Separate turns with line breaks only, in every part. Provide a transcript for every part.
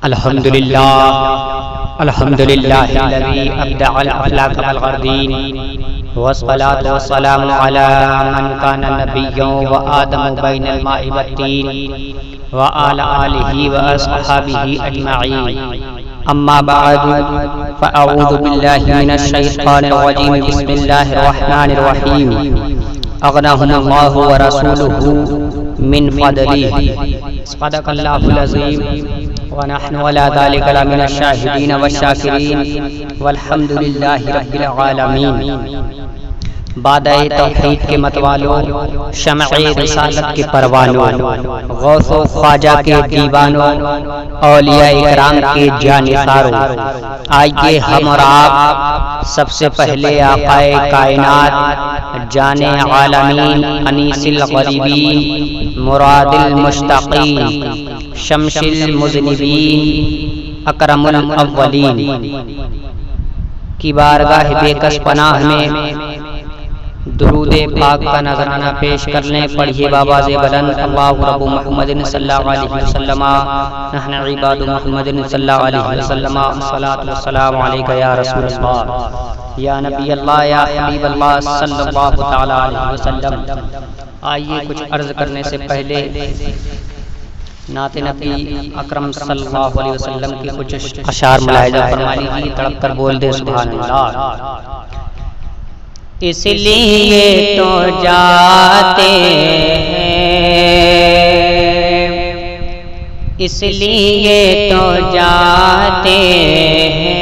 الحمدللہ الذی ابدع الافلاک والغردین والصلاة والسلام علی من کان نبیا وآدم بین الماء والتین وعلی آلہ واصحابہ اجمعین اما بعد فاعوذ باللہ من الشیطان الرجیم بسم اللہ الرحمن الرحیم اغناہم اللہ ورسولہ من فضلہ صدق اللہ العظیم ونحن على ذلك لمن الشاهدين والشاكرين والحمد لله رب العالمين. بادہ توحید کے متوالوں، شمع رسالت کے پروانوں، غوث و خواجہ کے دیوانوں، اولیاء اکرام کے جانثاروں، آئیے ہم اور آپ سب سے پہلے آقائے کائنات، جان عالمین، انیس الغریبین، مراد المشتاقین، شمس المذنبین، اکرم الاولین کی بارگاہ بے کس پناہ میں درود پاک کا نذرانہ پیش کرنے پڑھیے بآواز بلند اللہ رب محمد صلی اللہ علیہ وسلم نحن عباد محمد صلی اللہ علیہ وسلم الصلاۃ والسلام علیک یا رسول اللہ یا نبی اللہ یا حبیب اللہ صلی اللہ تعالی علیہ وسلم. آئیے کچھ عرض کرنے سے پہلے نعت نبی اکرم صلی اللہ علیہ وسلم کے کچھ اشعار ملاحظہ فرما لیجیے، تڑپ کر بول دے سبحان اللہ. اس لیے تو جاتے ہیں، اس لیے تو جاتے ہیں،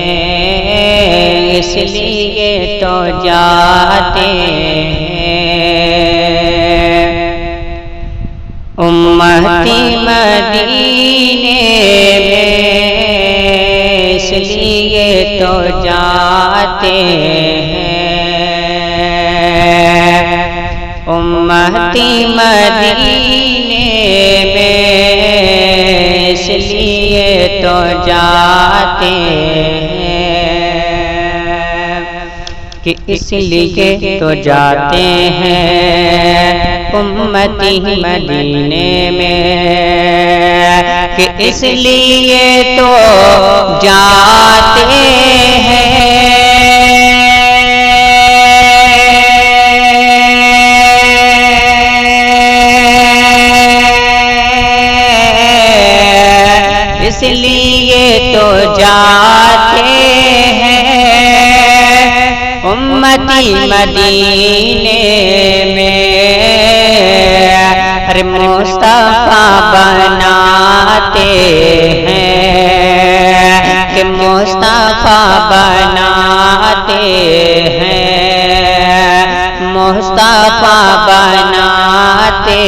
اس لیے تو جاتے ہیں، امتی مدینے میں اس لیے تو جاتے ہیں، امتی مدینے میں اس لیے تو جاتے ہیں کہ اس لیے تو جاتے ہیں امتی مدینے میں، کہ اس لیے تو جاتے ہیں اس لیے تو جاتے ہیں امتی مدینے میں، ہر مصطفیٰ بناتے ہیں کہ مصطفیٰ بناتے ہیں، مصطفیٰ بناتے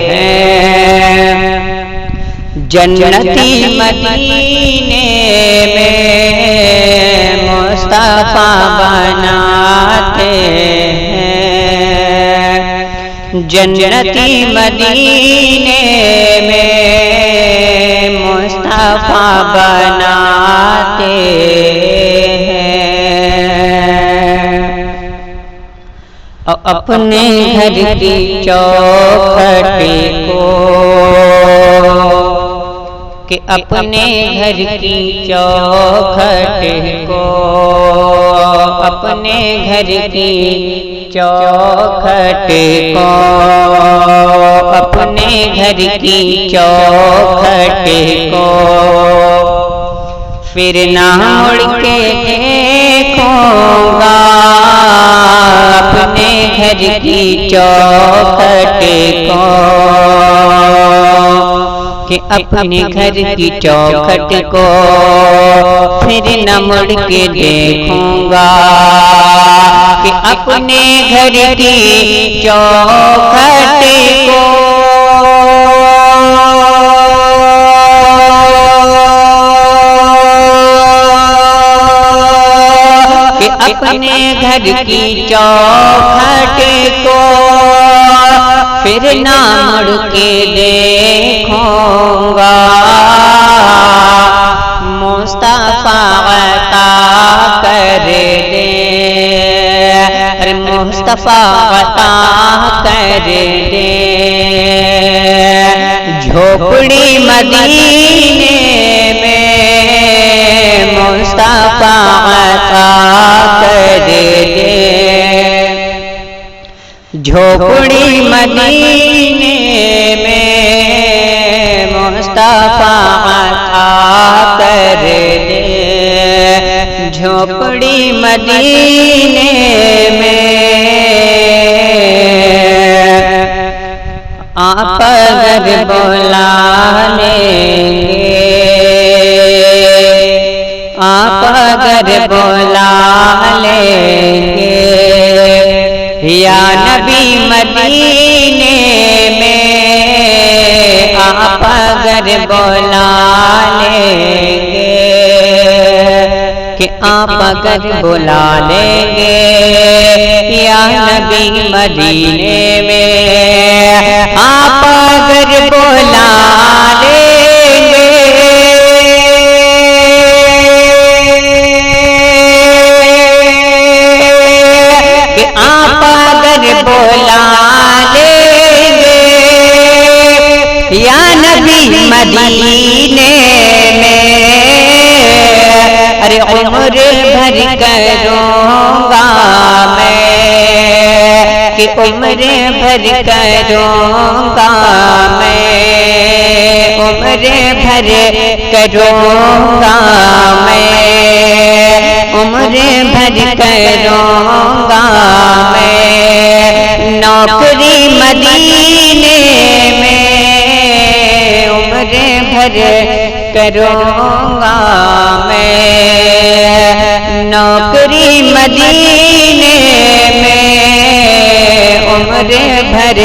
ہیں، جنتی مدینے میں مصطفیٰ بناتے ہیں، جنتی مدینے میں مصطفیٰ بناتے ہیں، اپنے گھر کی چوکھٹ کو، کہ اپنے گھر کی چوکھٹ کو، اپنے گھر کی چوکھٹ کو، اپنے گھر کی چوکھٹ کو پھر نہ مڑ کے دیکھوں گا، اپنے گھر کی چوکھٹ کو، کہ اپنے گھر کی چوکھٹ کو پھر نہ مڑ کے دیکھوں گا، کہ اپنے گھر کی چوکھٹ کو کہ اپنے گھر کی چوکھٹ کو پھر نہ مڑ کے دیکھوں گا، مصطفیٰ عطا کر دے، مصطفیٰ عطا کر دے، جھوپڑی مدینے میں جھوپڑی مدینے میں مصطفیٰ عطا کر دے، جھوپڑی مدینے میں آپ اگر بلا لیں گے، آپ اگر بلا لیں گے یا نبی مدینے میں، آپ اگر بلا لیں گے کہ آپ اگر بلا لیں گے یا نبی مدینے میں، آپ اگر بلا لیں گے کہ آپ اگر بلا لیں گے یا نبی مدینے میں، ارے عمر بھر کروں گا میں، کہ عمر بھر کروں گا میں، عمر بھر کروں گا میں، عمر بھر کروں گا میں، نوکری مدینے میں عمر بھر کروں گا میں، نوکری مدینے میں عمر بھر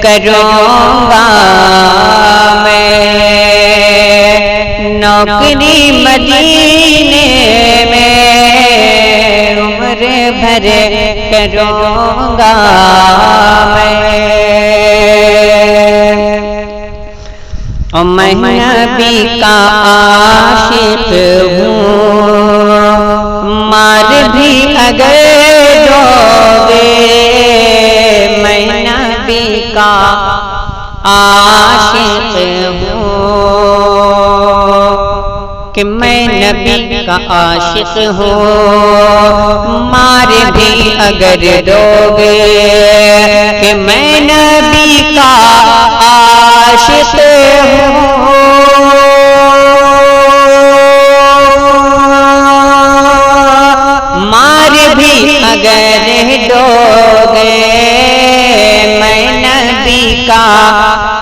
کروں گا میں، نوکری مدینے میں عمر بھر کروں گا میں۔ میں نبی کا عاشق ہوں، مار بھی اگر دو گے، میں نبی کا عاشق ہوں، کہ میں نبی کا عاشق ہوں، مار بھی اگر دو گے، کہ میں نبی کا عاشق مار بھی اگر دو گے، میں نبی کا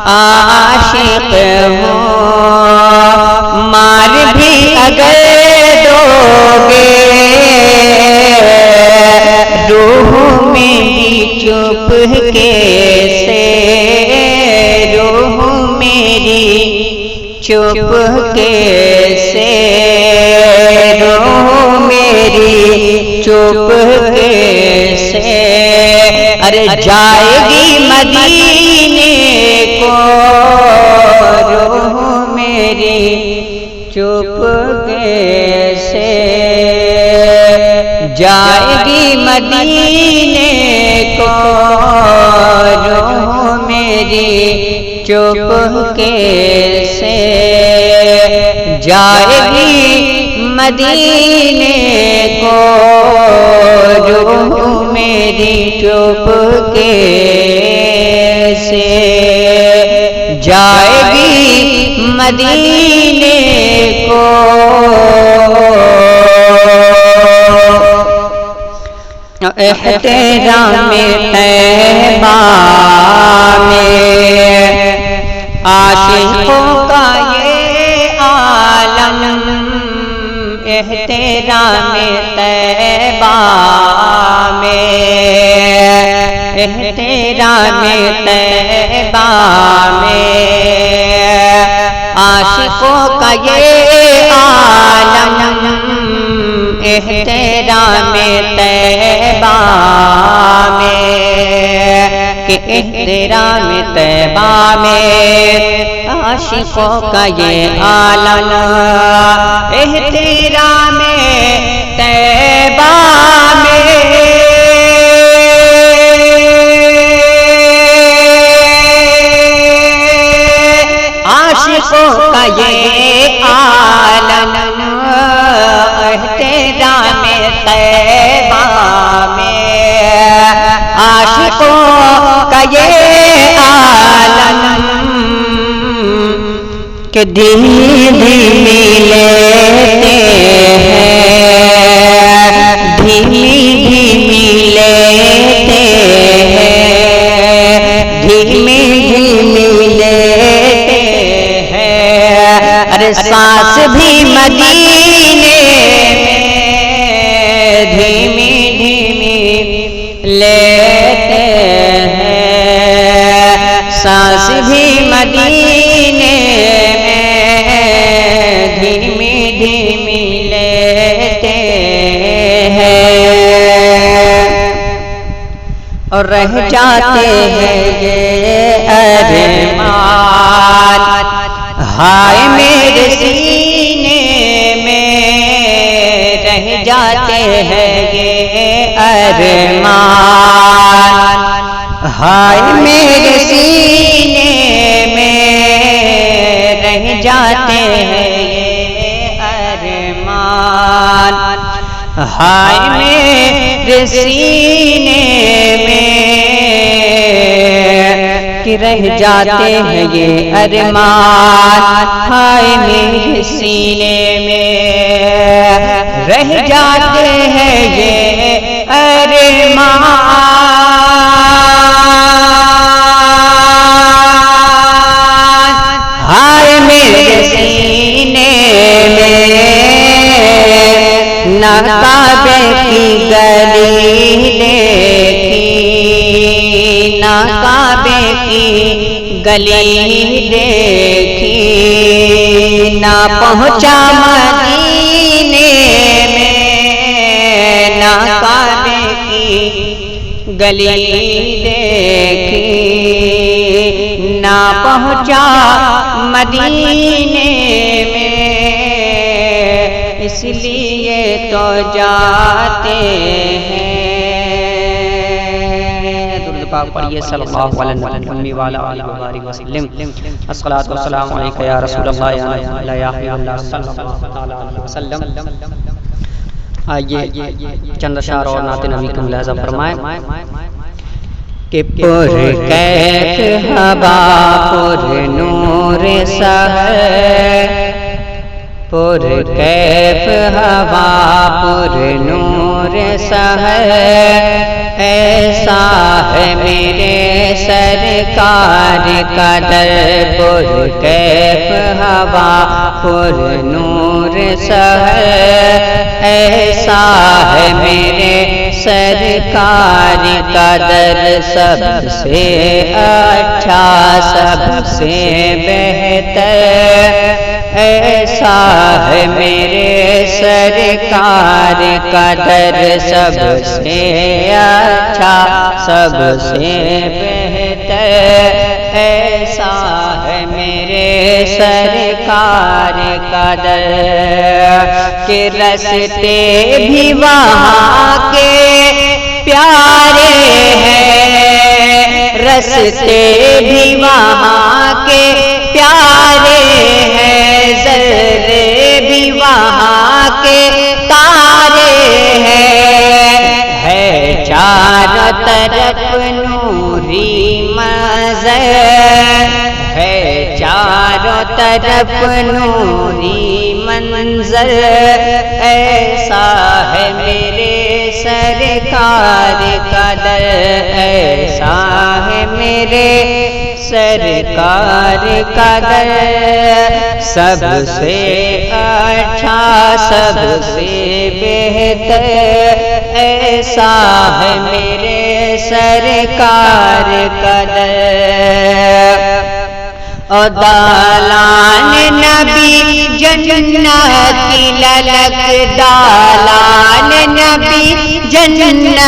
عاشق ہوں، مار بھی اگر دو گے، روح میری چپ کے سے، روح میری چپ کے سے، روح میری چپ کے سے، ارے جائے گی مدینے کو، روح میری چپ کے سے، جائے گی مدینے کو، روح میری چپ کے سے، جائے گی مدینے کو، روح میری چپ کے سے، جائے گی مدینے کو۔ احترام طیبہ میں عاشقوں کا یہ عالم، احترام طیبہ میں، احترام طیبہ میں عاشقوں کا یہ عالم، احترام طیبہ میں، کہ احترام طیبہ میں عاشقوں کا یہ عالم، احترام طیبہ میں عاشقوں کا یہ عالم، احترام طیبہ میں عاشقوں کہ دھیمی دھیمی لیتے ہیں، دھیمی دھیمی لیتے ہیں، دھیمی دھیمی لیتے ہیں، ارے سانس بھی مدینے میں دھیمی دھیمی لیتے ہیں، سانس بھی مدینے میں دھیمی دھیمی لیتے ہیں، اور رہ جاتے ہیں یہ ارمان، ہائے میرے سینے میں رہ جاتے ہیں یہ ارمان، ہائے میرے سینے میں رہ جاتے ہیں یہ ارمان، ہائے میرے سینے میں کہ رہ جاتے ہیں یہ ارمان، ہائے میرے سینے میں رہ جاتے ہیں یہ ارمان، ہائے میرے سینے میں نہ کعبے کی گلی دیکھی، نہ کعبے کی گلی دیکھی، نہ پہنچا مدینے میں، نہ کعبے کی گلی دیکھی، نہ پہنچا مدینے میں، اس لیے تو جاتے ہیں، درود پاک پڑھیے صلی اللہ علیہ وآلہ وسلم، الصلاۃ والسلام علیک یا رسول اللہ یا نبی اللہ یا حبیب اللہ صلی اللہ علیہ وسلم۔ آئیے چند اشعار اور نعت نبی کا ملاحظہ فرمائیں کہ پر کیف ہوا پر نور سحر، پر کیف ہوا پر نور سحر، ایسا ہے میرے سرکار کا در، پر کیف ہوا پر نور سحر، ایسا ہے میرے سرکار کا در، سب سے اچھا سب سے بہتر، ایسا ہے میرے سرکار کا در، سب سے اچھا سب سے بہتر، ایسا ہے میرے سرکار کا در، کہ رستے بھی وہاں کے پیارے ہیں، رستے بھی وہاں کے پیارے ہیں، ذرے بھی وہاں کے تارے ہیں، ہے چاروں طرف نوری منظر، ہے چاروں طرف نوری منظر، ایسا ہے میرے سرکار کا در، ایسا ہے میرے سرکار کا در، سب سے اچھا سب سے بہتر، ایسا ہے میرے سرکار کا در، اور دالان نبی جنت کی للک، دالان نبی جنت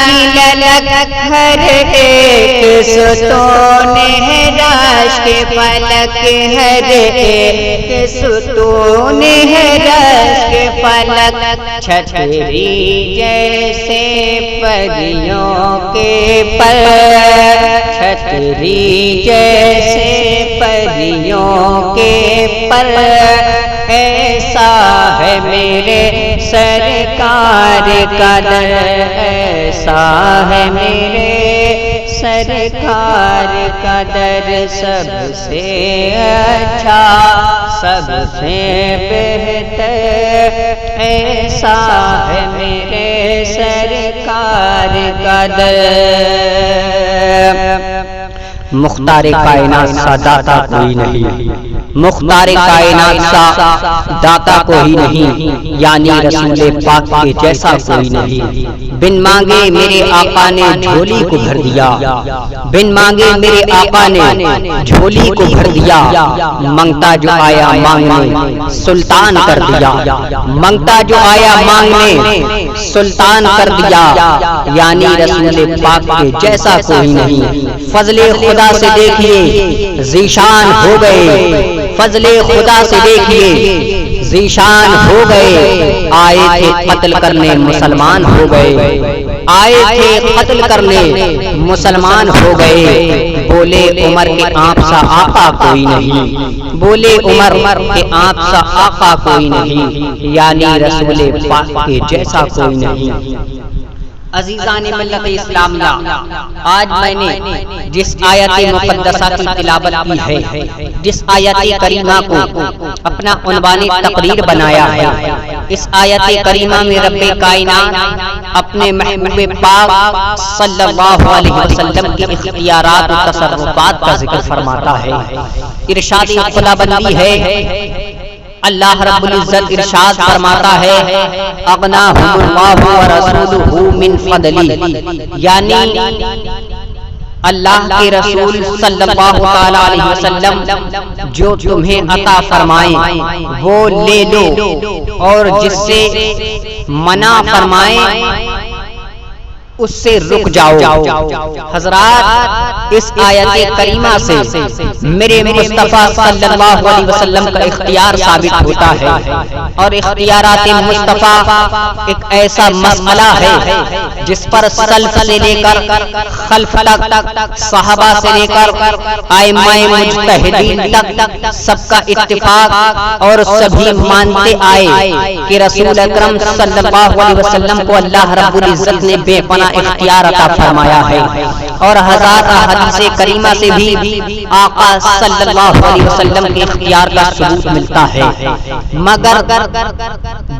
کی للک، ہر ایک ستون ہے رش کے فلک، ہر ایک ستون ہے رش کے فلک، چھتری جیسے پریوں کے پر، چھتری جیسے پریوں کے پر، ایسا ہے میرے سرکار کا در، ایسا ہے میرے سرکار کا در سب سے اچھا، سب سے بہتر ایسا ہے میرے سرکار کا در۔ مختار کائنات سا داتا کوئی نہیں، مختار کائنات سا داتا کوئی نہیں، یعنی رسول پاک کے جیسا کوئی نہیں۔ بن مانگے میرے آقا نے جھولی کو بھر دیا، بن مانگے میرے آقا نے جھولی کو بھر دیا، منگتا جو آیا مانگنے سلطان کر دیا، منگتا جو آیا مانگنے سلطان کر دیا، یعنی رسول پاک کے جیسا کوئی نہیں۔ فضل خدا سے دیکھیے ذیشان ہو گئے، فضل خدا سے دیکھیے ذیشان ہو گئے، آئے تھے قتل کرنے مسلمان ہو گئے، آئے تھے قتل کرنے مسلمان ہو گئے۔ بولے عمر کے آپ سا آقا کوئی نہیں، بولے عمر کے آپ سا آقا کوئی نہیں، یعنی رسول پاک کے جیسا کوئی نہیں۔ عزیزان ملت اسلامیہ، آج میں نے جس آیت مقدسہ کی تلاوت کی ہے، جس آیت کریمہ کو اپنا عنوان تقریر بنایا ہے، اس آیت کریمہ میں رب کائنات اپنے محبوب پاک صلی اللہ علیہ وسلم کی اختیارات و تصرفات کا ذکر فرماتا ہے۔ ارشاد خدا بندی ہے، اللہ رب العزت ارشاد فرماتا ہے اغناہم اللہ ورسولہ من فضلی، یعنی اللہ کے رسول صلی اللہ علیہ وسلم جو تمہیں عطا فرمائیں وہ لے لو، اور جس سے منع فرمائیں اس سے رک جاؤ۔ حضرات، اس آیت کریمہ سے میرے مصطفیٰ صلی اللہ علیہ وسلم کا اختیار ثابت ہوتا ہے، اور اختیارات مصطفیٰ ایک ایسا مسئلہ ہے جس پر سلف سے لے کر خلف تک، صحابہ سے لے کر ائمہ مجتہدین تک سب کا اتفاق، اور سبھی مانتے آئے کہ رسول اکرم صلی اللہ علیہ وسلم کو اللہ رب العزت نے بے پناہ اختیار عطا فرمایا ہے، اور ہزار حدیث کریمہ سے بھی آقا صلی اللہ علیہ وسلم کے اختیار کا ثبوت ملتا ہے۔ مگر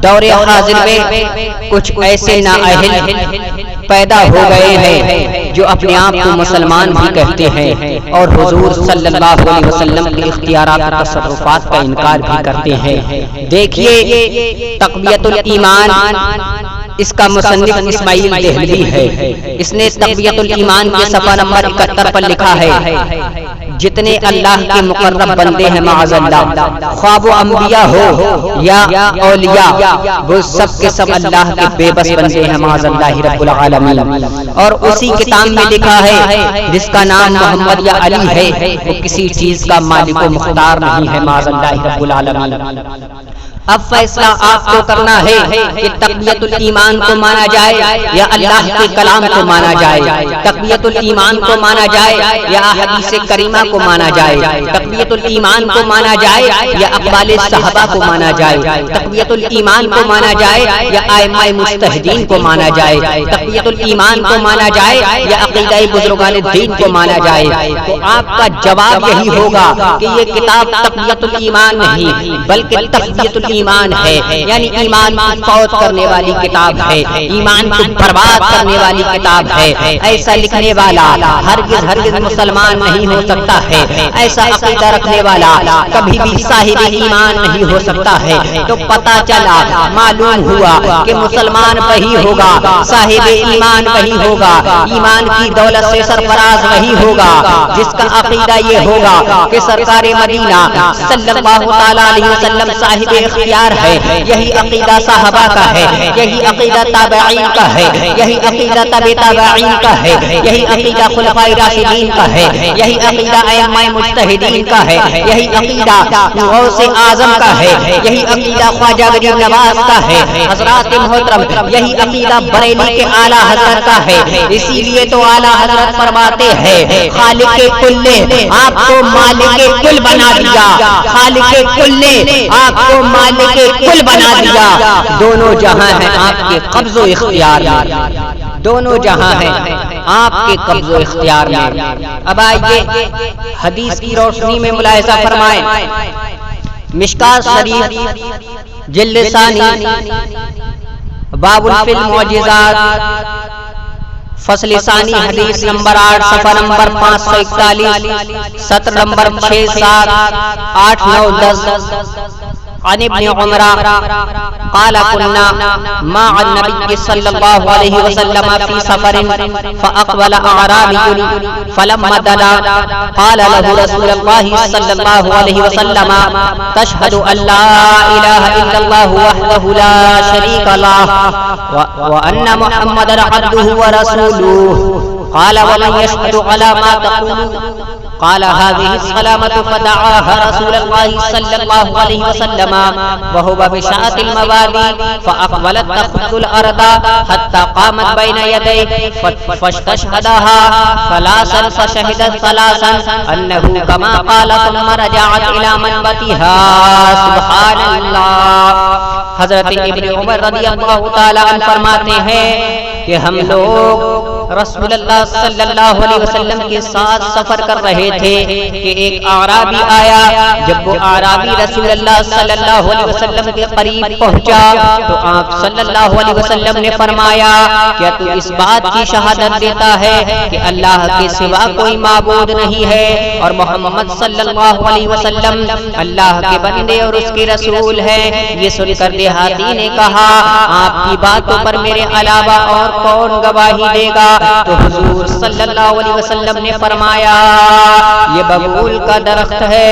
دور حاضر میں کچھ ایسے نااہل پیدا ہو گئے ہیں جو اپنے آپ کو مسلمان بھی کہتے ہیں اور حضور صلی اللہ علیہ وسلم کے اختیارات اور تصرفات کا انکار بھی کرتے ہیں۔ دیکھیے تقویۃ الایمان، اس کا مصنف اسماعیل دہلوی ہے، اس نے تقویۃ الایمان کے صفحہ نمبر 71 پر لکھا ہے جتنے اللہ کے مقرب بندے ہیں معاذ اللہ، خواہ وہ انبیاء ہو یا اولیاء، وہ سب کے سب اللہ کے بے بس بندے ہیں معاذ اللہ رب العالمین۔ اور اسی کتاب میں لکھا ہے جس کا نام محمد یا علی ہے، وہ کسی چیز کا مالک و مختار نہیں ہے معاذ اللہ رب العالمین۔ اب فیصلہ آپ کو کرنا ہے کہ تقویۃ الایمان کو مانا جائے یا اللہ کے کلام کو مانا جائے، تقویۃ الایمان کو مانا جائے یا حدیث کریمہ کو مانا جائے، تقویۃ الایمان کو مانا جائے یا اقوال صحابہ کو مانا جائے، تقویۃ الایمان کو مانا جائے یا ائمہ مجتہدین کو مانا جائے، تقویۃ الایمان کو مانا جائے یا عقیدہ بزرگان دین کو مانا جائے۔ تو آپ کا جواب یہی ہوگا کہ یہ کتاب تقویۃ الایمان نہیں بلکہ تقویۃ ایمان ہے، یعنی ایمان کو فوت کرنے والی کتاب ہے، ایمان کو برباد کرنے والی کتاب ہے۔ ایسا لکھنے والا ہرگز ہرگز مسلمان نہیں ہو سکتا ہے، ایسا عقیدہ رکھنے والا کبھی بھی صاحب ایمان نہیں ہو سکتا ہے۔ تو پتہ چلا، معلوم ہوا کہ مسلمان وہی ہوگا، صاحب ایمان وہی ہوگا، ایمان کی دولت سے سرفراز وہی ہوگا جس کا عقیدہ یہ ہوگا کہ سرکار مدینہ صلی اللہ تعالی علیہ وسلم صاحب اختیار ہے۔ یہی عقیدہ صحابہ کا ہے، یہی عقیدہ تابعین کا ہے، یہی عقیدہ تبع تابعین کا ہے، یہی عقیدہ خلفاء راشدین کا ہے، یہی عقیدہ ائمہ مجتہدین کا ہے، یہی عقیدہ غوث اعظم کا ہے، یہی عقیدہ خواجہ غریب نواز کا ہے۔ حضرات محترم، یہی عقیدہ بریلی کے اعلیٰ حضرت کا ہے۔ اسی لیے تو اعلیٰ حضرت فرماتے ہیں خالق کل نے آپ کو مالک کل بنا دیا، خالق کل نے آپ کو مالک کل بنا دیا۔ دونوں جہاں ہیں آپ کے قبض و اختیار، دونوں جہاں ہیں آپ کے قبض و اختیار میں۔ اب آئیے حدیث کی روشنی میں ملاحظہ فرمائیں۔ مشکات شریف جلد ثانی باب فی المعجزات فصل ثانی حدیث نمبر 8 صفحہ نمبر 541 سطر نمبر 6 7 8 9 10 عن ابن عمر قال كنا مع النبي صلى الله عليه وسلم في سفر فأقبل أعرابي فلما دنا قال له رسول الله صلى الله عليه وسلم تشهد أن لا إله إلا الله وحده لا شريك له وأن محمدا عبده ورسوله قال ومن يشهد على ما تقول قال هذه السلامة فدعاها رسول الله صلى الله عليه وسلم وهو بشاة المبادي فأقبلت تخط الأرض حتى قامت بين يديه فاستشهدها ثلاثا فشهدت ثلاثا أنه كما قال ثم رجعت إلى منبتها سبحان اللہ۔ حضرت ابن عمر رضی اللہ تعالیٰ عنہ فرماتے ہیں کہ ہم لوگ رسول اللہ صلی اللہ علیہ وسلم کے ساتھ سفر کر رہے تھے کہ ایک اعرابی آیا۔ جب وہ اعرابی رسول اللہ صلی اللہ علیہ وسلم کے قریب پہنچا تو آپ صلی اللہ علیہ وسلم نے فرمایا کیا تو اس بات کی شہادت دیتا ہے کہ اللہ کے سوا کوئی معبود نہیں ہے اور محمد صلی اللہ علیہ وسلم اللہ کے بندے اور اس کے رسول ہیں؟ یہ سن کر دیہاتی نے کہا آپ کی باتوں پر میرے علاوہ اور کون گواہی دے گا؟ تو حضور صلی اللہ علیہ وسلم نے فرمایا یہ ببول کا درخت ہے،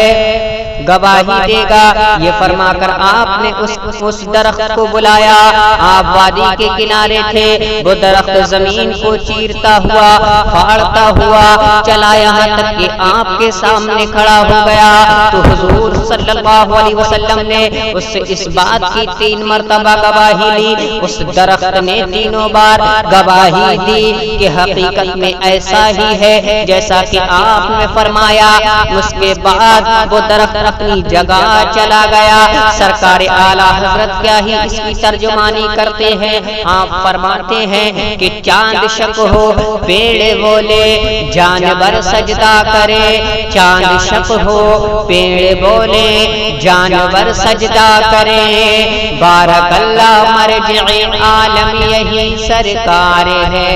گواہی دے گا۔ یہ فرما کر آپ نے اس درخت کو بلایا۔ آپ وادی کے کنارے تھے، وہ درخت زمین کو چیرتا ہوا پھاڑتا ہوا چلا یہاں تک کہ آپ کے سامنے کھڑا ہو گیا۔ تو حضور صلی اللہ علیہ وسلم نے اس سے اس بات کی 3 مرتبہ گواہی لی۔ اس درخت نے تینوں بار گواہی دی کہ حقیقت میں ایسا ہی ہے جیسا کہ آپ نے فرمایا۔ اس کے بعد وہ درخت اپنی جگہ چلا گیا۔ سرکار اعلیٰ حضرت کیا ہی اس کی ترجمانی کرتے ہیں۔ آپ فرماتے ہیں کہ چاند شک ہو پیڑ بولے جانور سجدہ کرے، چاند شک ہو پیڑ بولے جانور سجدہ کرے، بارک اللہ مرجع عالم یہی سرکار ہے۔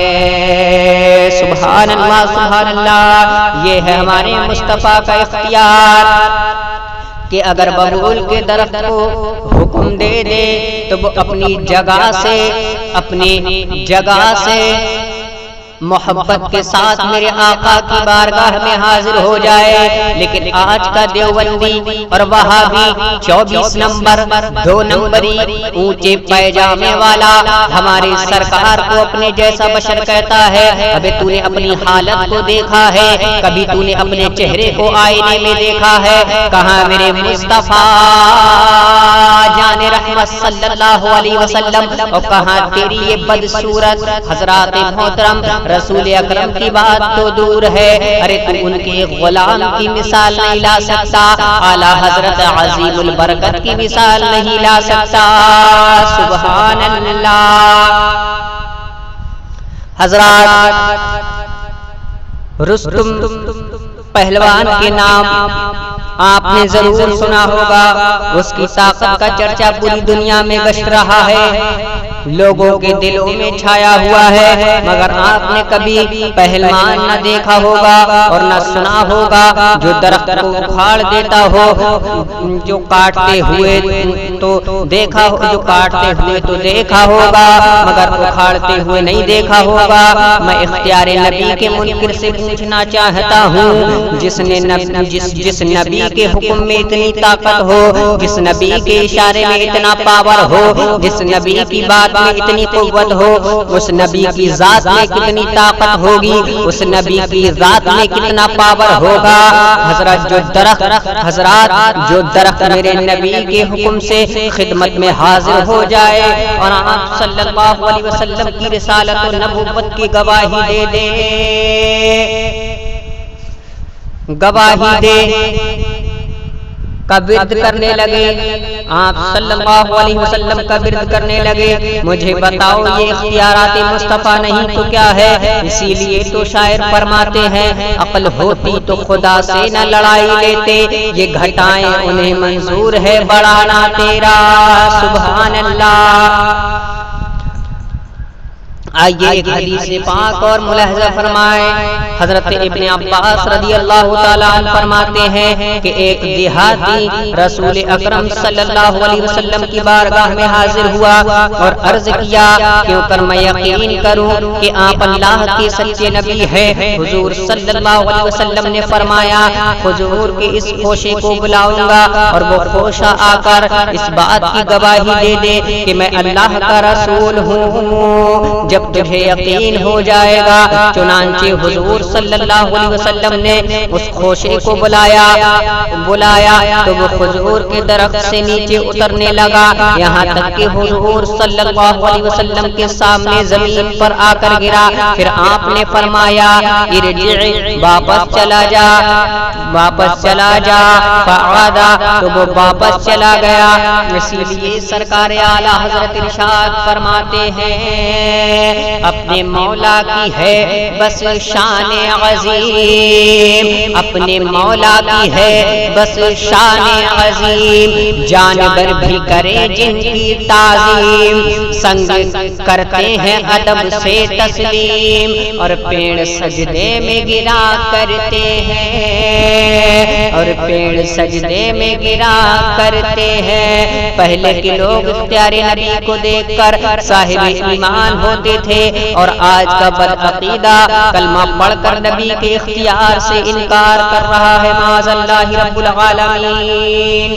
سبحان اللہ سبحان اللہ۔ یہ ہے ہمارے مصطفیٰ کا اختیار کہ اگر ببول کے درخت کو حکم دے دے تو وہ اپنی جگہ سے محبت کے ساتھ میرے آقا کی بارگاہ میں حاضر ہو جائے۔ لیکن آج کا دیوبندی اور وہابی 24 نمبر 2 نمبری اونچے پیجامے والا ہمارے سرکار کو اپنے جیسا بشر کہتا ہے۔ ابے تو نے اپنی حالت کو دیکھا ہے؟ کبھی تو نے اپنے چہرے کو آئینے میں دیکھا ہے؟ کہاں میرے مصطفیٰ جان رحمت صلی اللہ علیہ وسلم، اور کہاں تیری یہ بدصورت حضرات محترم رسول اکرم کی بات تو دور ہے، ارے تو ان کے غلام کی مثال نہیں لا سکتا، اعلیٰ حضرت عظیم البرکت کی مثال نہیں لا سکتا۔ سبحان اللہ۔ حضرات رستم پہلوان کے نام آپ نے ضرور سنا ہوگا۔ اس کی طاقت کا چرچا پوری دنیا میں گشت رہا ہے، لوگوں کے دلوں میں چھایا ہوا ہے، مگر آپ نے کبھی پہلوان نہ دیکھا ہوگا اور نہ سنا ہوگا جو درخت کو اکھاڑ دیتا ہو، جو کاٹتے ہوئے تو دیکھا ہوگا مگر اکھاڑتے ہوئے نہیں دیکھا ہوگا۔ میں اختیار نبی کے منکر سے پوچھنا چاہتا ہوں، جس نبی کے حکم میں اتنی طاقت ہو، جس نبی کے اشارے میں اتنا پاور ہو، جس نبی کی بات میں اتنی قوت ہو، اس نبی کی ذات میں کتنی طاقت ہوگی، اس نبی کی ذات میں کتنا پاور ہوگا۔ حضرات جو درخت میرے نبی کے حکم سے خدمت میں حاضر ہو جائے اور آپ صلی اللہ علیہ وسلم کی رسالت و نبوت کی گواہی دے کا ورد کرنے لگے، آپ صلی اللہ علیہ وسلم کا ورد کرنے لگے، مجھے بتاؤ یہ اختیارات مصطفیٰ نہیں تو کیا ہے؟ اسی لیے تو شاعر فرماتے ہیں عقل ہوتی تو خدا سے نہ لڑائی لیتے، یہ گھٹائیں انہیں منظور ہے بڑھانا تیرا، سبحان اللہ۔ آئیے ایک حدیث پاک اور ملاحظہ فرمائے، حضرت ابن عباس رضی اللہ تعالیٰ عنہ فرماتے ہیں کہ ایک دیہاتی رسول اکرم صلی اللہ علیہ وسلم کی بارگاہ میں حاضر ہوا اور عرض کیا کیوں کر میں یقین کروں کہ آپ اللہ کے سچے نبی ہیں۔ حضور صلی اللہ علیہ وسلم نے فرمایا حضور کے اس خوشے کو بلاؤں گا اور وہ خوشہ آ کر اس بات کی گواہی دے دے کہ میں اللہ کا رسول ہوں، جب تجھے یقین ہو جائے گا۔ چنانچہ حضور صلی اللہ علیہ وسلم نے اس خوشے کو بلایا تو وہ کھجور کے درخت سے نیچے اترنے لگا، یہاں تک کہ حضور صلی اللہ علیہ وسلم کے سامنے زمین پر آ کر گرا۔ پھر آپ نے فرمایا ارجع، واپس چلا جا، فعادا، تو وہ واپس چلا گیا۔ اسی لیے سرکار اعلیٰ حضرت ارشاد فرماتے ہیں اپنے مولا کی ہے بس شان عظیم، اپنے مولا کی ہے بس شان عظیم، جانور بھی کرے جن کی تعظیم، سنگ کرتے ہیں ادب سے تسلیم، اور پیڑ سجدے میں گرا کرتے ہیں، اور پیڑ سجدے میں گرا کرتے ہیں۔ پہلے کے لوگ اختیار نبی کو دیکھ کر صاحب ایمان ہوتے تھے، اور آج کا بدعقیدہ کلمہ پڑھ کر نبی کے اختیار سے انکار کر رہا ہے، معاذ اللہ رب العالمین۔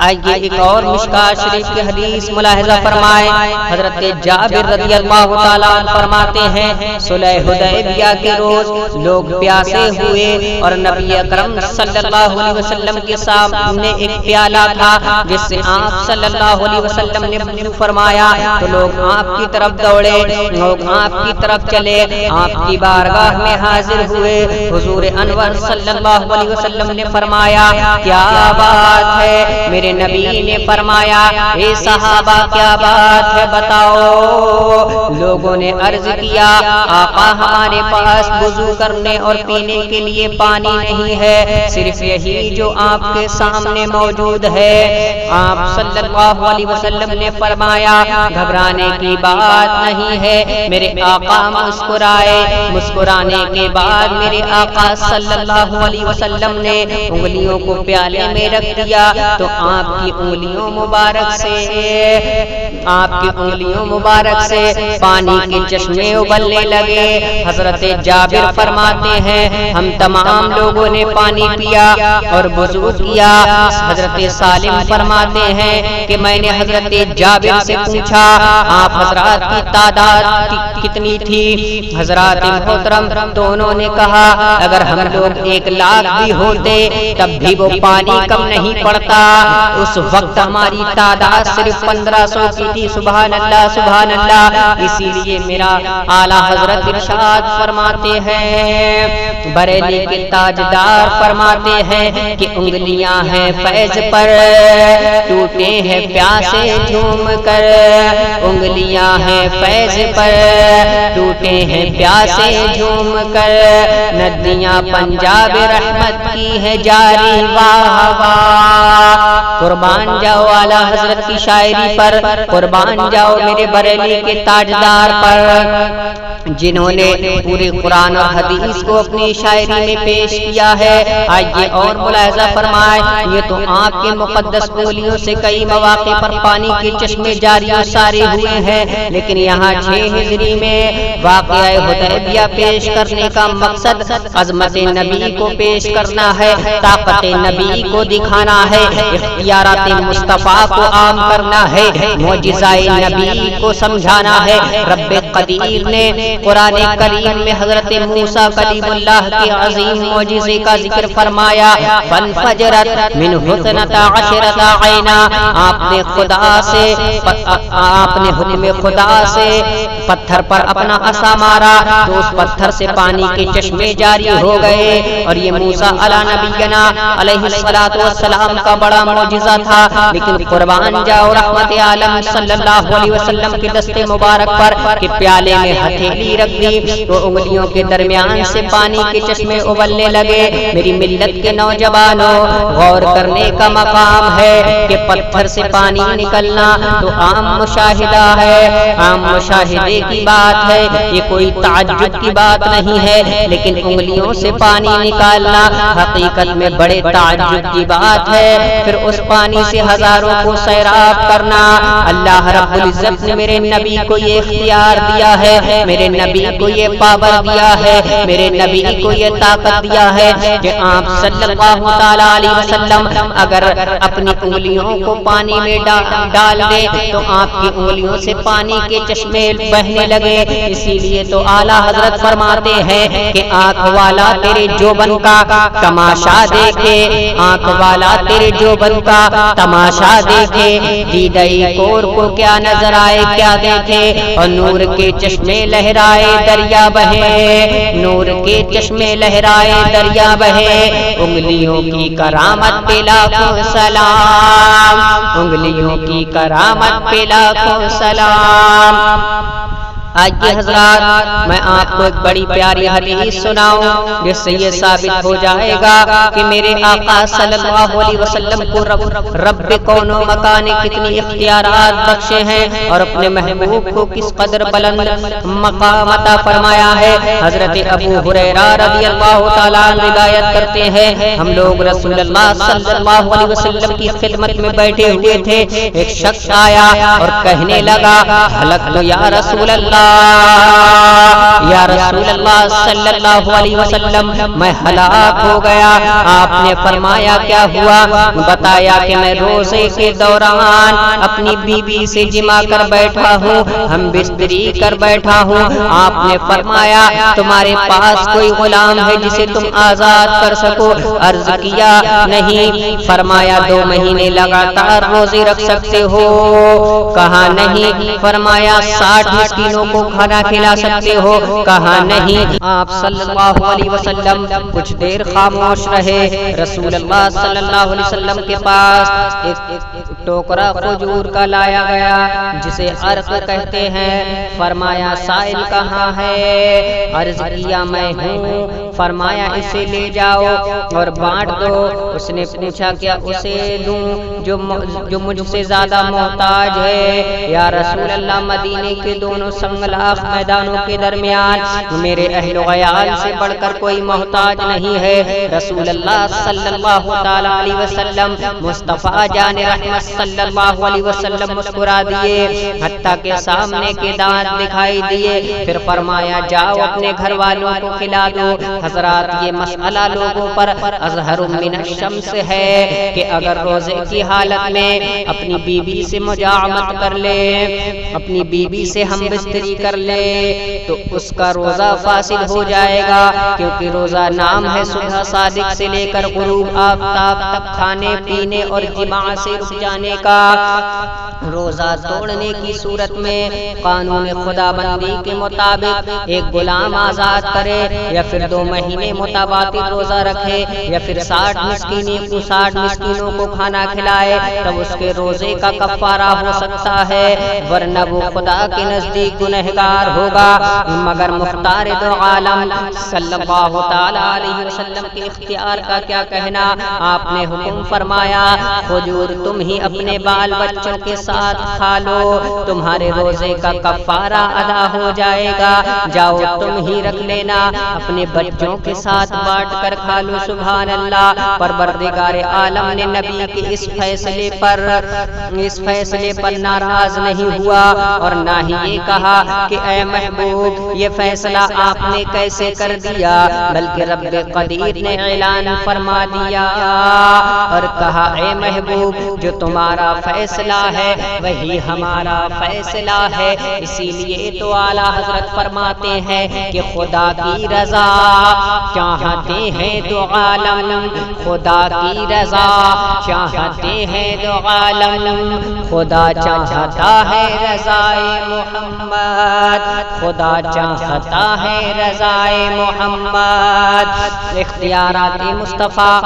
آئیے ایک اور مشکاۃ شریف کی حدیث ملاحظہ فرمائے، حضرت جابر رضی اللہ تعالیٰ عنہ فرماتے ہیں صلح حدیبیہ کے روز لوگ پیاسے ہوئے اور نبی اکرم صلی اللہ علیہ وسلم کے سامنے ایک پیالہ تھا جس سے آپ صلی اللہ علیہ وسلم نے وضو فرمایا، تو لوگ آپ کی طرف دوڑے، لوگ آپ کی طرف چلے، آپ کی بارگاہ میں حاضر ہوئے۔ حضور انور صلی اللہ علیہ وسلم نے فرمایا کیا بات ہے؟ میرے نبی نے فرمایا اے صحابہ کیا بات ہے بتاؤ؟ لوگوں نے عرض کیا آقا ہمارے پاس وضو کرنے اور پینے کے لیے پانی نہیں ہے، صرف یہی جو آپ کے سامنے موجود ہے۔ آپ صلی اللہ علیہ وسلم نے فرمایا گھبرانے کی بات نہیں ہے۔ میرے آقا مسکرائے، مسکرانے کے بعد میرے آقا صلی اللہ علیہ وسلم نے انگلیوں کو پیالے میں رکھ دیا، تو آپ کی انگلیوں مبارک سے پانی کے چشمے ابلنے لگے۔ حضرت جابر فرماتے ہیں ہم تمام لوگوں نے پانی پیا اور وضو کیا۔ حضرت سالم فرماتے ہیں کہ میں نے حضرت جابر سے پوچھا آپ حضرات کی تعداد کتنی تھی؟ حضرات محترم دونوں نے کہا اگر ہم لوگ 1 لاکھ بھی ہوتے تب بھی وہ پانی کم نہیں پڑتا، اس وقت ہماری تعداد صرف 1500 کی تھی۔ سبحان اللہ سبحان اللہ۔ اسی لیے میرا اعلیٰ حضرت ارشاد فرماتے ہیں، بریلی کے تاجدار فرماتے ہیں کہ انگلیاں ہیں فیض پر، ٹوٹے ہیں پیاسے جھوم کر، انگلیاں ہیں فیض پر، ٹوٹے ہیں پیاسے جھوم کر، ندیاں پنجاب رحمت کی ہے جاری، واہ واہ۔ قربان جاؤ اعلیٰ حضرت کی شاعری پر، قربان جاؤ میرے بریلی کے تاجدار پر، جنہوں نے پورے قرآن اور حدیث کو اپنی شاعری میں پیش کیا ہے۔ آئیے اور ملاحظہ فرمائے، یہ تو آپ کے مقدس انگلیوں سے کئی مواقع پر پانی کے چشمے جاری و ساری ہوئے ہیں، لیکن یہاں 6 ہجری میں واقعہ حدیبیہ پیش کرنے کا مقصد عظمت نبی کو پیش کرنا ہے، طاقت نبی کو دکھانا ہے، اختیار اختیارات مصطفیٰ کو عام کرنا ہے، معجزۂ نبی کو سمجھانا ہے۔ رب قدیر نے قرآن کریم میں حضرت موسیٰ کلیم اللہ کے عظیم معجزے کا ذکر فرمایا، فانفجرت منہ اثنتا عشرۃ عینا۔ آپ نے حکم خدا سے پتھر پر اپنا عصا مارا تو اس پتھر سے پانی کے چشمے جاری ہو گئے، اور یہ موسیٰ علی نبینا علیہ الصلوۃ والسلام کا بڑا معجزہ تھا۔ لیکن قربان جاؤ رحمت عالم صلی اللہ علیہ وسلم کے دست مبارک پر کہ پیالے میں ہتھیلی رکھ دی تو انگلیوں کے درمیان سے پانی کے چشمے ابلنے لگے۔ میری ملت کے نوجوانوں، غور کرنے کا مقام ہے کہ پتھر سے پانی نکلنا تو عام مشاہدہ ہے، عام مشاہدے کی بات ہے، یہ کوئی تعجب کی بات نہیں ہے۔ لیکن انگلیوں سے پانی نکالنا حقیقت میں بڑے تعجب کی بات ہے۔ پھر اس پانی سے ہزاروں کو سیراب کرنا، اللہ رب العزت نے میرے نبی کو یہ اختیار دیا ہے، میرے نبی کو یہ پاور دیا ہے، میرے نبی کو یہ طاقت دیا ہے کہ آپ صلی اللہ تعالی علیہ وسلم اگر اپنی انگلیوں کو پانی میں ڈال دیں تو آپ کی انگلیوں سے پانی کے چشمے بہنے لگے۔ اسی لیے تو اعلیٰ حضرت فرماتے ہیں کہ آنکھ والا تیرے جوبن کا تماشا دیکھے، آنکھ والا تیرے جوبن کا تماشا دیکھے، دیدئی کور کو کیا نظر آئے کیا دیکھے، اور نور کے چشمے لہرائے دریا بہے، نور کے چشمے لہرائے دریا بہے۔ انگلیوں کی کرامت پہ لاکھوں سلام، انگلیوں کی کرامت پہ لاکھوں سلام۔ آئیے حضرات، میں آپ کو ایک بڑی پیاری حدیث سناؤں جس سے یہ ثابت ہو جائے گا کہ میرے آقا صلی اللہ علیہ وسلم کو رب کون و مکان نے کتنی اختیارات بخشے ہیں اور اپنے محبوب کو کس قدر بلند مقام عطا فرمایا ہے۔ حضرت ابو ہریرہ رضی اللہ تعالیٰ عنہ روایت کرتے ہیں، ہم لوگ رسول اللہ صلی اللہ علیہ وسلم کی خدمت میں بیٹھے ہوئے تھے، ایک شخص آیا اور کہنے لگا، ہلکت یا رسول اللہ، یا رسول اللہ صلی اللہ علیہ وسلم، میں ہلاک ہو گیا۔ آپ نے فرمایا کیا ہوا؟ بتایا کہ میں روزے کے دوران اپنی بیوی سے جمع کر بیٹھا ہوں، ہم بستری کر بیٹھا ہوں۔ آپ نے فرمایا تمہارے پاس کوئی غلام ہے جسے تم آزاد کر سکو؟ عرض کیا نہیں۔ فرمایا 2 مہینے لگاتار روزے رکھ سکتے ہو؟ کہا نہیں۔ فرمایا 60 مسکینوں کو کھانا کھلا سکتے ہو؟ کہا نہیں۔ آپ صلی اللہ علیہ وسلم کچھ دیر خاموش رہے۔ رسول اللہ صلی اللہ علیہ وسلم کے پاس ایک ٹوکرا کھجور کا لایا گیا جسے عرق کہتے ہیں۔ فرمایا سائل کہاں ہے؟ عرض کیا میں ہوں۔ فرمایا اسے لے جاؤ اور بانٹ دو۔ اس نے پوچھا کیا اسے دوں جو مجھ سے زیادہ محتاج ہے؟ یا رسول اللہ مدینے کے دونوں سنگلاخ میدانوں کے درمیان میرے اہل و عیال سے بڑھ کر کوئی محتاج نہیں ہے۔ رسول اللہ صلی اللہ تعالی علیہ وسلم مصطفیٰ جان رحمت صلی اللہ علیہ وسلم مسکرا دیے حتیٰ کہ سامنے کے دانت دکھائی دیے۔ پھر فرمایا جاؤ اپنے گھر والوں کو کھلا دو۔ حضرات یہ مسئلہ لوگوں پر اظہر من الشمس ہے کہ اگر روزے کی حالت میں اپنی بیوی سے مجامعت کر لے، اپنی بیوی سے ہم بستری کر لے تو اس کا روزہ فاسد ہو جائے گا، کیونکہ روزہ نام ہے صبح صادق سے لے کر غروب آفتاب تک کھانے پینے اور جماع سے رک جانے کا۔ روزہ توڑنے کی صورت میں قانون خدا بندی کے مطابق ایک غلام آزاد کرے، یا پھر 2 مہینے متواتر روزہ رکھے، یا پھر 60 مسکینوں کو کھانا کھلائے، تب اس کے روزے کا کفارہ ہو سکتا ہے، ورنہ وہ خدا کے نزدیک گنہگار ہوگا۔ مگر مختار دو عالم صلی اللہ تعالی علیہ وسلم کے اختیار کا کیا کہنا؟ آپ نے حکم فرمایا کھجور تم ہی اپنے بال بچوں کے ساتھ کھا لو، تمہارے روزے کا کفارہ ادا ہو جائے گا، جاؤ تم ہی رکھ لینا، اپنے بچوں کے ساتھ بانٹ کر کھا لو۔ سبحان اللہ۔ پروردگار عالم نے نبی کے اس فیصلے پر ناراض نہیں ہوا اور نہ ہی یہ کہا کہ اے محبوب یہ فیصلہ آپ نے کیسے کر دیا، بلکہ رب قدیر نے اعلان فرما دیا اور کہا اے محبوب جو تمہارا فیصلہ ہے وہی ہمارا فیصلہ ہے۔ اسی لیے تو اعلیٰ حضرت فرماتے ہیں کہ خدا کی رضا چاہتے ہیں دو عالم، خدا کی رضا چاہتے ہیں دو عالم، خدا چاہتا ہے رضائے محمد، خدا چاہتا ہے رضائے محمد۔ اختیارات مصطفیٰ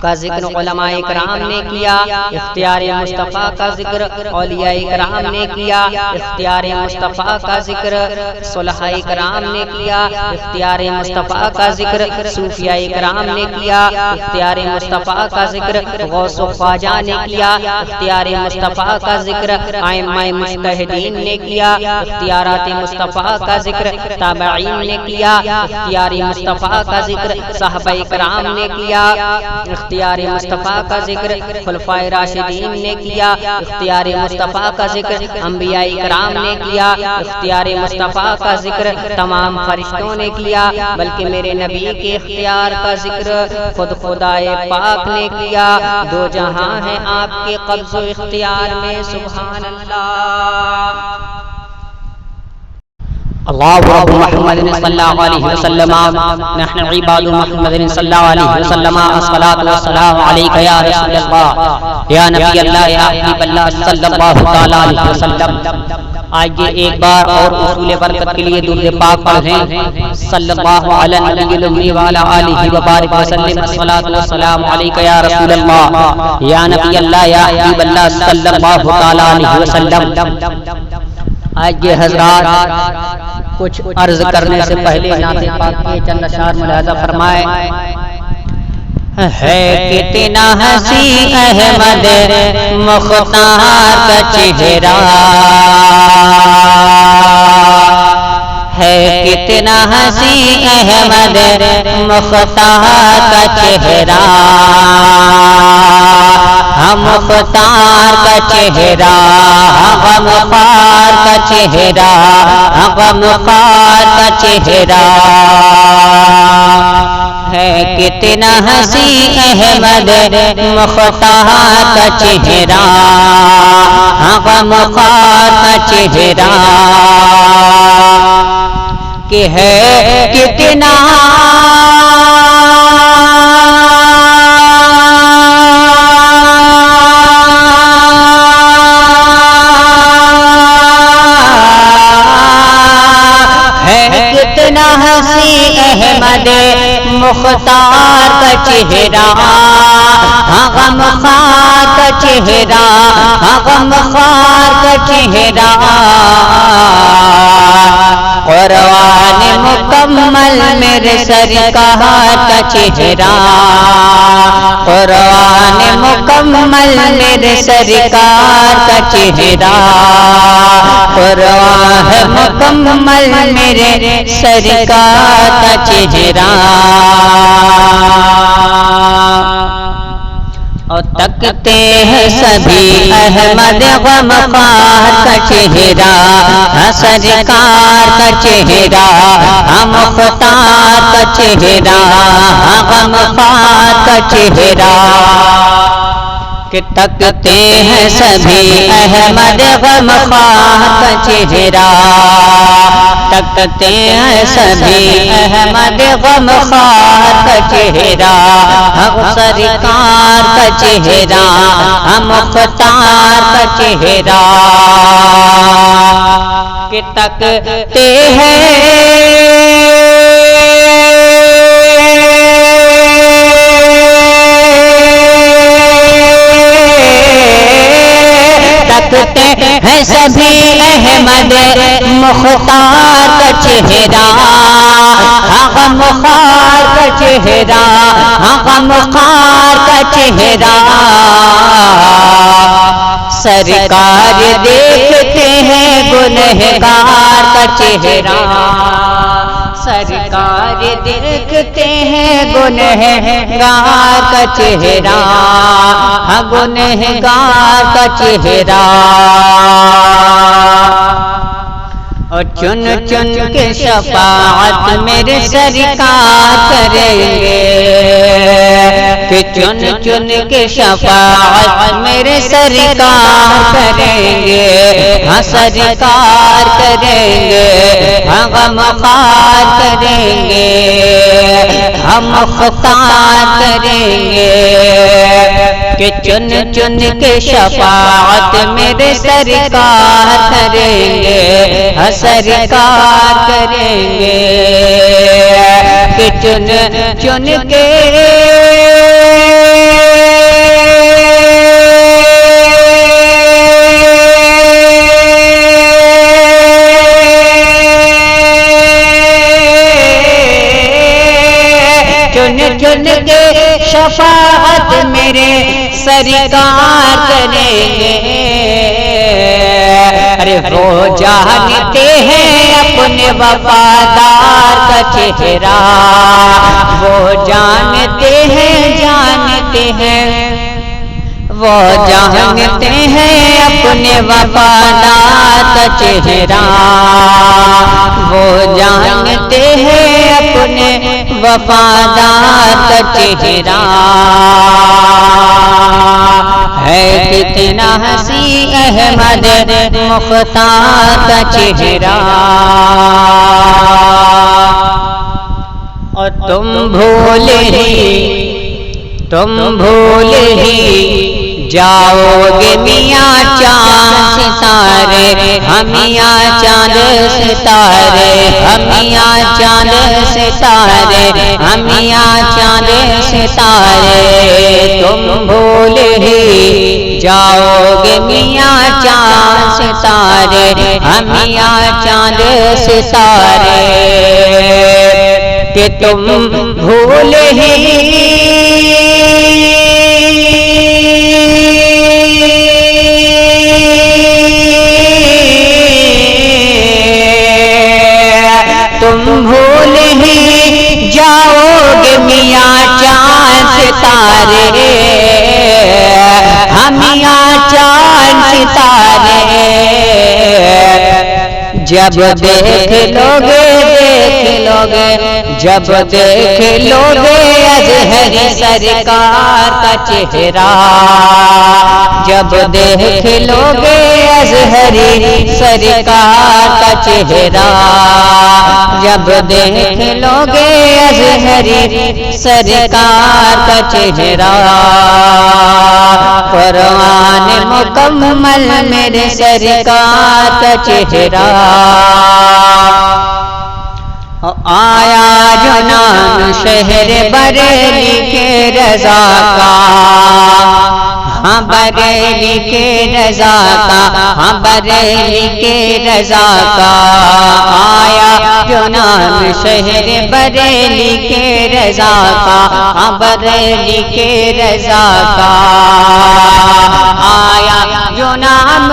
کا ذکر علماء کرام نے کیا، اختیار مصطفیٰ کا ذکر اولیاء کرام نے کیا، اختیار مصطفیٰ کا ذکر صلحاء کرام نے کیا، اختیار مصطفیٰ کا ذکر صوفیاء کرام نے کیا، اختیار مصطفیٰ کا ذکر غوث و خواجہ نے کیا، اختیار مصطفیٰ کا ذکر ائمہ مجتہدین نے کیا، اختیارات مصطفیٰ کا ذکر تابعین نے کیا، اختیار مصطفیٰ کا ذکر صحابہ کرام نے کیا، اختیار مصطفیٰ کا ذکر خلفائے راشدین نے کیا، اختیار مصطفیٰ کا ذکر انبیاء کرام نے کیا، اختیار مصطفیٰ کا ذکر تمام فرشتوں نے کیا، بلکہ میرے نبی کے اختیار کا ذکر خود خدائے پاک نے کیا۔ دو جہاں ہیں آپ کے قبض و اختیار میں، سبحان اللہ۔
اللہ رب محمد صلی اللہ علیہ وسلم، نحن عباد محمد صلی اللہ علیہ وسلم، الصلاۃ والسلام علیک یا رسول اللہ یا نبی اللہ یا حبیب اللہ صلی اللہ تعالی علیہ وسلم۔ آئیے ایک بار اور اصول برکت کے لیے درود پاک پڑھیں، صلی اللہ علی النبی الامی وعلی آلہ وبارک وسلم، الصلاۃ والسلام علیک یا رسول اللہ یا نبی اللہ یا حبیب اللہ صلی اللہ تعالی علیہ وسلم۔ آئیے حضرات کچھ عرض کرنے سے پہلے نعت پاک کے چند اشعار ملاحظہ فرمائے۔
ہے کتنا حسین احمد مختار کا چہرہ، ہے کتنا حسین احمد مختار کا چہرہ، ہم مختار کا چہرہ، ہم مختار کا چہرہ، ہم مختار کا چہرہ، ہے کتنا حسین احمد مختار کا چہرہ، ہم مختار کا چہرہ، کہ ہے کتنا حسین احمد مختار کا چہرہ، غم خار کا چہرہ، غم خار کا چہرہ، قرآن مکمل میرے سرکار کا چہرہ، قرآن مکمل میرے سرکار کا چہرہ، قرآن مکمل میرے سرکار کا چہرہ، اور تکتے ہیں سبھی احمد غم خار کا چہرہ، سرکار کا چہرہ، مختار کا چہرہ، غم خار کا چہرہ، کہ تکتے ہیں سبھی احمد غم خار کا چہرہ، تکتے ہیں سبھی احمد غم خار کا چہرہ، سرکار کا چہرہ، مختار کا چہرہ، کہ تکتے ہیں سبھی احمد مختار کا چہرہ، غم خار کا چہرہ، غم خار کا چہرہ،
سرکار دیکھتے ہیں گنہگار کا چہرہ، سرکار دیکھتے ہیں گنہگار کا چہرہ، ہاں گنہگار کا چہرہ، اور چن چن کے شفاعت میرے سرکار کریں گے، کہ چن چن کے شفاعت میرے سرکار کریں گے، ہاں سرکار کریں گے، ہاں غمخوار کریں گے، ہم مختار کریں گے، کہ چن چن کے شفاعت میرے سرکار کریں گے، ہاں سرکار کریں گے، کہ چن چن کے چن چن کے شفاعت میرے سرکار کریں گے، ارے وہ جانتے ہیں اپنے وفادار کا چہرہ، وہ جانتے ہیں وہ جانتے ہیں اپنے وفادار کا چہرہ، وہ جانتے ہیں اپنے وفادار کا چہرہ، ہے کتنا حسی احمد مختار کا چہرہ، اور تم بھول ہی جاؤ گے میاں چاند ستارے، ہم میاں چاند ستارے، ہم میاں چاند ستارے، ہم میاں چاند ستارے، تم بھول ہی جاؤ گے میاں چاند ستارے، ہم میاں چاند ستارے، کہ تم بھول ہی تم بھول ہی جاؤ گے میاں چاند ستارے، ہم میاں چاند ستارے، جب دیکھ لو گے جب دیکھ لو گے اظہری سرکار کا چہرہ، جب دیکھ لو گے اظہری سرکار کا چہرہ، جب دیکھ لو گے اظہری سرکار کا چہرہ، قرآن مکمل میرے سرکار کا چہرہ، آیا جو نام شہر بریلی کے رضا کا، ہاں بریلی کے رضا کا، ہاں بریلی کے رضا کا، آیا جو نام شہر بریلی کے رضا کا، ہاں بریلی کے رضا کا، آیا جو نام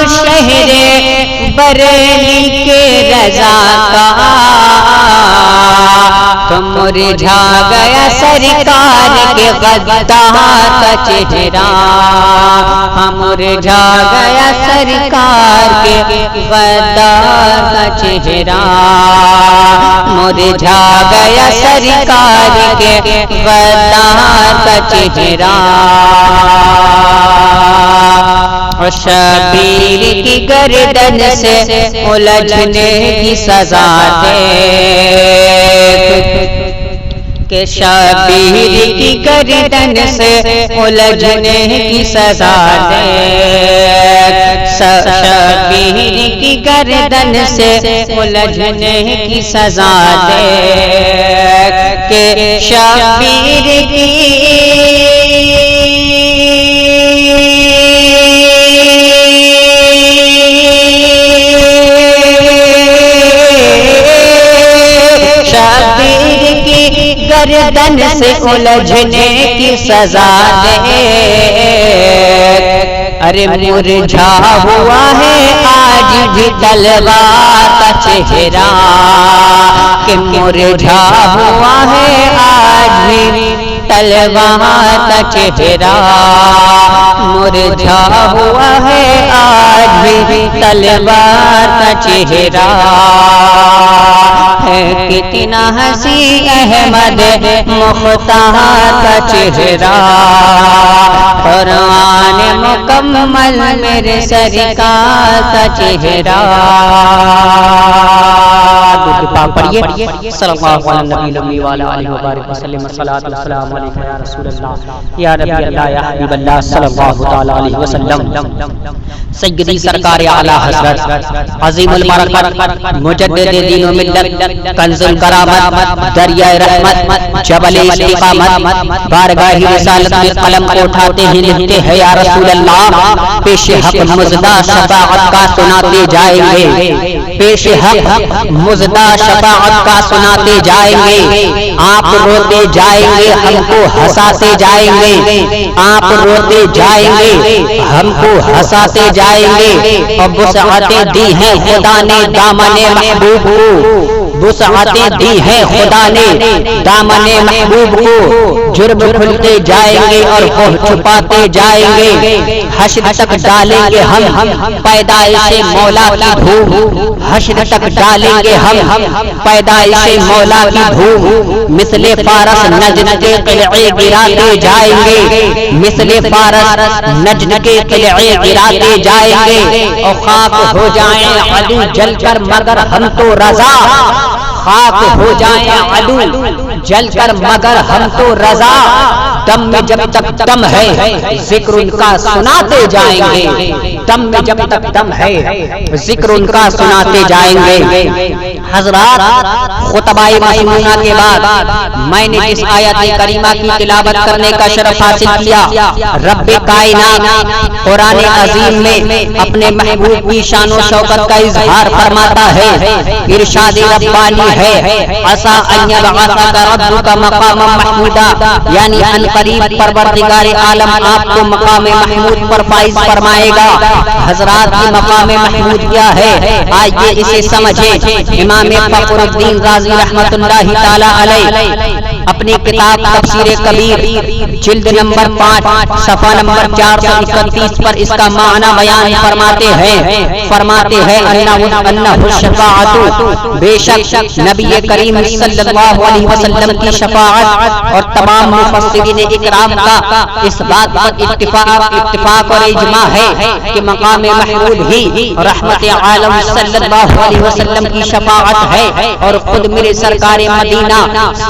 شہر بریلی کے رضا کا، تو مرجھا گیا سرکار کے غدار کا چہرہ، ہم مرجھا گیا سرکار کے غدار کا چہرہ، مرجھا گیا سرکار کے غدار کا چہرہ، شبیر کی گردن سے الجھنے کی سزا دیکھ، کہ شبیر کی گردن سے الجھنے کی سزا دیکھ، شبیر کی گردن سے الجھنے کی سزا دیکھ، کہ شبیر کی گردن سے الجھنے کی سزا دے، ارے مرجھا ہوا ہے آج بھی تلوار کا چہرہ، کہ مرجھا ہوا ہے آج بھی تلوار کا چہرہ، مرجھا ہوا ہے آج بھی تلوار کا چہرہ، ہے کتنا حسی احمد مختار کا چہرہ، قرآن مکمل میرے سرکار کا چہرہ۔ پڑھیے صلی اللہ علیہ نبی وعلی آلہ وبارک وسلم، الصلاۃ والسلام علیک یا رسول اللہ یا نبی اللہ یا حبیب اللہ صلی اللہ تعالی علیہ وسلم۔ سیدی سرکار اعلی حضرت عظیم البرکت مجدد دین و ملت، کنز الکرامت، دریائے رحمت، جبل استقامت، بارگاہ رسالت میں قلم کو اٹھاتے ہی لکھتے ہیں یا رسول اللہ، پیش حق مزدہ شفاعت کا سناتے جائیں گے، پیش حق مزدہ شفاعت کا سناتے جائیں گے، آپ روتے جائیں گے ہم کو ہنساتے جائیں گے، آپ روتے جائیں گے ہم کو ہنساتے جائیں گے، اور وسعتیں دی ہیں خدا نے دامن محبوب کو، وسعتیں دی ہیں خدا نے دامن محبوب کو، جرم کھلتے جائیں گے اور وہ چھپاتے جائیں گے، حشر تک ڈالیں گے ہم پیدائش مولا کی دھوم، حشر تک ڈالیں گے ہم پیدائش مولا کی دھوم، مثل فارس نجد کے قلعے گراتے جائیں گے، مثل فارس نجد کے قلعے گراتے جائیں گے، اور خاک ہو جائیں عدو جل کر مگر ہم تو رضا، خاک ہو جائیں عدو جل کر مگر ہم تو رضا، دم میں جب تک دم ہے ذکر ان کا سناتے جائیں گے، دم میں جب تک دم ہے ذکر ان کا سناتے جائیں گے۔ حضرات، خطبہ مسمونہ کے بعد میں نے اس آیت کریمہ کی تلاوت کرنے کا شرف حاصل کیا۔ رب کائنات قرآن عظیم میں اپنے محبوب کی شان و شوکت کا اظہار فرماتا ہے، ارشاد ربانی ہے، عسیٰ ان یبعثک ربک مقاما محمودا، یعنی ان قریب پروردگار عالم آپ کو مقام محمود پر فائز فرمائے گا۔ حضرات، یہ مقام محمود کیا ہے؟ آئیے اسے سمجھیں۔ امام فخر الدین رازی رحمت اللہ تعالی علیہ اپنی کتاب تفسیر کبیر جلد نمبر 5 صفحہ نمبر 431 پر اس کا معنی بیان فرماتے ہیں انہ الشفاعت، بے شک نبی کریم صلی اللہ علیہ وسلم کی شفاعت، اور تمام مفسرین اکرام کا اس بات پر اتفاق اور اجماع ہے کہ مقام محمود ہی رحمت عالم صلی اللہ علیہ وسلم کی شفاعت ہے، اور خود میرے سرکار مدینہ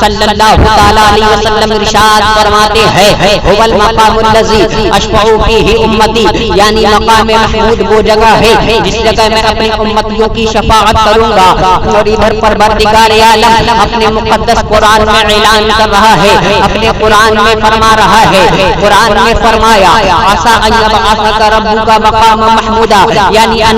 صلی اللہ تعالی علیہ وسلم ارشاد فرماتے ہیں، هو المقام الذی اشفع فیہ امتی، یعنی مقام محمود وہ جگہ ہے جس جگہ میں اپنی امتیوں کی شفاعت کروں گا۔ اور ادھر پروردگار عالم اپنے مقدس قرآن میں اعلان کر رہا ہے، اپنے قرآن میں فرما رہا ہے، قرآن نے فرمایا عسیٰ ان یبعثک ربک مقام محمودا، یعنی ان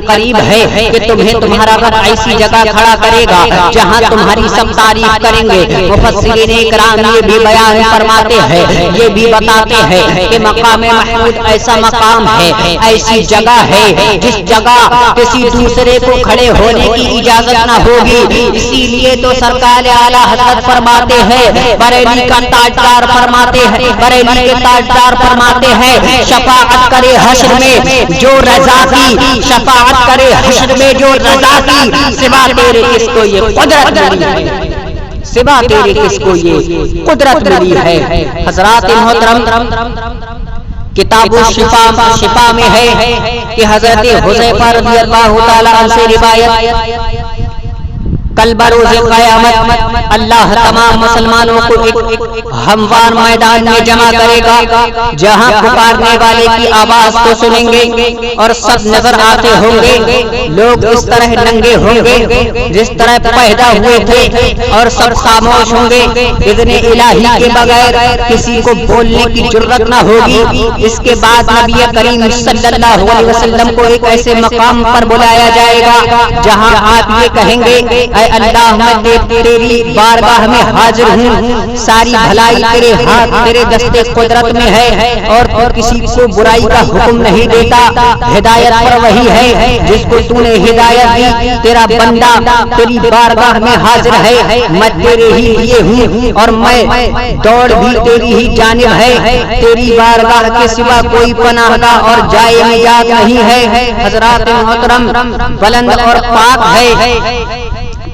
قریب ہے کہ تمہیں تمہارا رب ایسی جگہ کھڑا کرے گا جہاں تمہاری سب تعریف کریں گے۔ مفسرین اکرام یہ بھی بیان فرماتے ہیں، یہ بھی بتاتے ہیں کہ مقام محمود ایسا مقام ہے، ایسی جگہ ہے جس جگہ کسی دوسرے کو کھڑے ہونے کی اجازت نہ ہوگی۔ اسی لیے تو سرکار اعلیٰ حضرت فرماتے ہیں، بریلی کا تاجدار فرماتے ہیں، بریلی کے تاجدار فرماتے ہیں، شفاعت کرے حشر میں جو رضا کی، شفاعت کرے حشر میں جو رضا کی، سوا تیرے کس کو یہ قدرت ملی ہے، سوا تیرے کس کو یہ قدرت ملی ہے۔ حضرات محترم، کتاب الشفا میں ہے کہ حضرت حذیفہ رضی اللہ تعالی عنہ سے روایت، کل بروز قیامت اللہ تمام مسلمانوں کو ایک ہموار میدان میں جمع کرے گا جہاں پکارنے والے کی آواز کو سنیں گے اور سب نظر آتے ہوں گے۔ لوگ اس طرح ننگے ہوں گے جس طرح پیدا ہوئے تھے، اور سب خاموش ہوں گے، اذن الہی کے بغیر کسی کو بولنے کی جرت نہ ہوگی۔ اس کے بعد نبی کریم صلی اللہ علیہ وسلم کو ایک ایسے مقام پر بلایا جائے گا جہاں آپ یہ کہیں گے، اے اللہ میں تیری بارگاہ میں حاضر ہوں، ساری بھلائی تیرے ہاتھ تیرے دستے قدرت میں ہے اور تو کسی کو برائی کا حکم نہیں دیتا، ہدایت پر وہی ہے جس کو تو نے ہدایت دی، تیرا بندہ تیری بارگاہ میں حاضر ہے، میں تیرے ہی لیے ہوں اور میں دوڑ بھی تیری ہی جانب ہے، تیری بارگاہ کے سوا کوئی پناہ گاہ اور جائے نجات نہیں ہے۔ حضرات محترم، بلند اور پاک ہے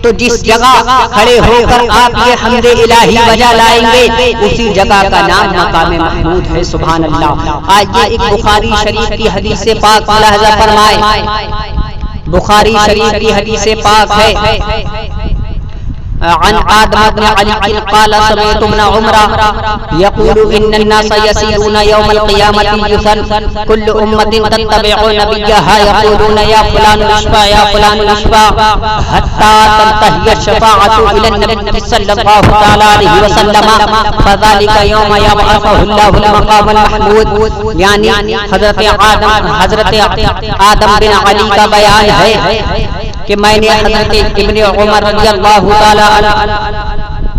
تو جس جگہ کھڑے ہو کر آپ یہ حمد الہی بجا لائیں گے اسی جگہ کا نام مقام محمود ہے۔ سبحان اللہ۔ آج یہ ایک بخاری شریف کی حدیث پاک ملاحظہ فرمائے، بخاری شریف کی حدیث پاک ہے، عن آدم بن علي قال سمعت ابن عمر يقول ان الناس يسيرون يوم القيامة يثن كل أمة تتبع نبيها يقولون يا فلان اشفع يا فلان اشفع حتى تنتهي الشفاعة إلى النبي صلى الله تعالى عليه وسلم فذلك يوم يبعثه الله المقام المحمود۔ یعنی حضرت آدم بن علی کا بیان ہے کہ میں نے حضرت ابن عمر رضی اللہ تعالی عنہ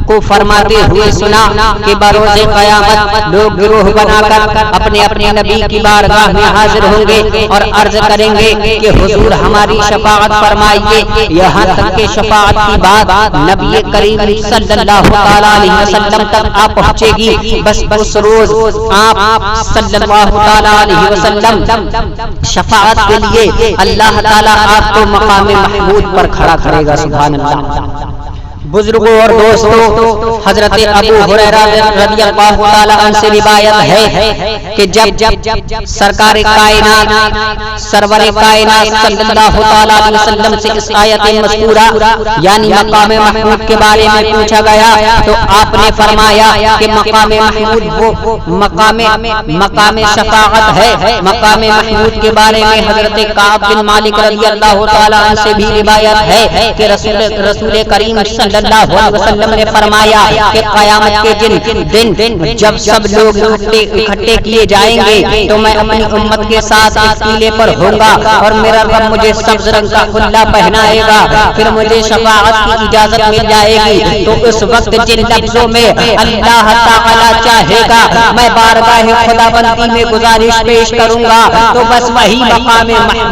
کو فرماتے ہوئے سنا کہ بروز قیامت لوگ گروہ بنا کر اپنے اپنے نبی کی بارگاہ میں حاضر ہوں گے اور عرض کریں گے کہ حضور ہماری شفاعت فرمائیے، یہاں تک کہ شفاعت کی بات نبی کریم صلی اللہ تعالی علیہ وسلم تک آ پہنچے گی۔ بس اس روز آپ صلی اللہ تعالی علیہ وسلم شفاعت کے لیے اللہ تعالی آپ کو مقام محمود پر کھڑا کرے گا۔ سبحان اللہ۔ بزرگوں اور دوستوں، حضرت ابو ہریرہ رضی اللہ تعالی عنہ سے روایت ہے کہ جب سرکار کائنات سرور کائنات صلی اللہ تعالی علیہ وسلم سے اس آیت مذکورہ یعنی مقام محمود کے بارے میں پوچھا گیا تو آپ نے فرمایا کہ مقام محمود وہ مقام شفاعت ہے۔ مقام محمود کے بارے میں حضرت کعب بن مالک رضی اللہ تعالی عنہ سے بھی روایت ہے کہ رسول کریم صلی اللہ علیہ وسلم نے فرمایا کہ قیامت کے دن جب سب لوگ اکٹھے کیے جائیں گے تو میں اپنی امت کے ساتھ اس ٹیلے پر ہوں گا اور میرا رب مجھے سبز رنگ کا کھلا پہنائے گا، پھر مجھے شفاعت کی اجازت مل جائے گی۔ تو اس وقت جن لفظوں میں اللہ تعالی چاہے گا میں بارگاہ خدا بندی میں گزارش پیش کروں گا تو بس وہی مقام محمود